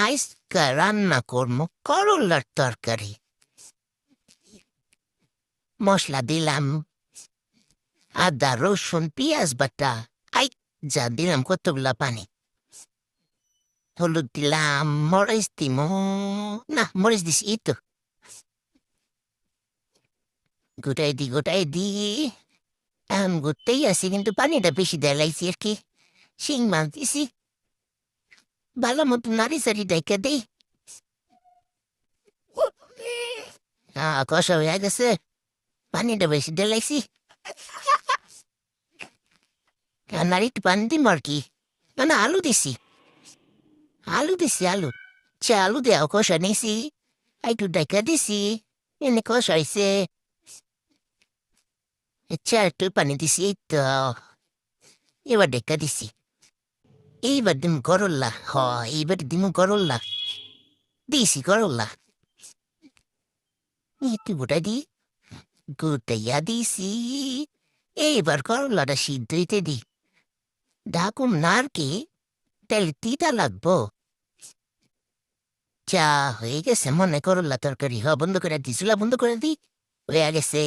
আজকে রান্না করবো করলার তরকারি। মশলা দিলাম আদা রসুন পেঁয়াজ বাটা। আই যা দিলাম কতগুলা পানি। হলুদ দিলাম, মরিচ দিমো, না মরিচ দিছি এই তো। গোটাই দি এখন গোটাই আছি, কিন্তু পানিটা বেশি দেয়া লাগছে আর কি। শিং মাছ দিছি, ভালো মতো নাড়ি সারি ডাইকা দেই। কষা হয়ে গেছে, পানিটা বেশি দেয়া লাগছি। আর একটু পানি দিম আর কি। না আলু দিছি, আলু। আলু দেওয়া কষা নিছি, একটু ডাইকা দিছি, এনে কষা হয়েছে। একটু পানি দিছি এই তো। এবার ডাইকা দিছি। এইবার দিম করল্লা, এইবার দিম করল্লা। দিছি করল্লা, একটু গোটাইয়া দিছি। এইবার করল্লাটা সিদ্ধ হইতে দি। ডাকুম না আর কি, তাহলে তিতা লাগবো। চা হয়ে গেছে মনে করল্লা তরকারি। বন্ধ করে দি, চুলা বন্ধ করে দি। হয়ে গেছে।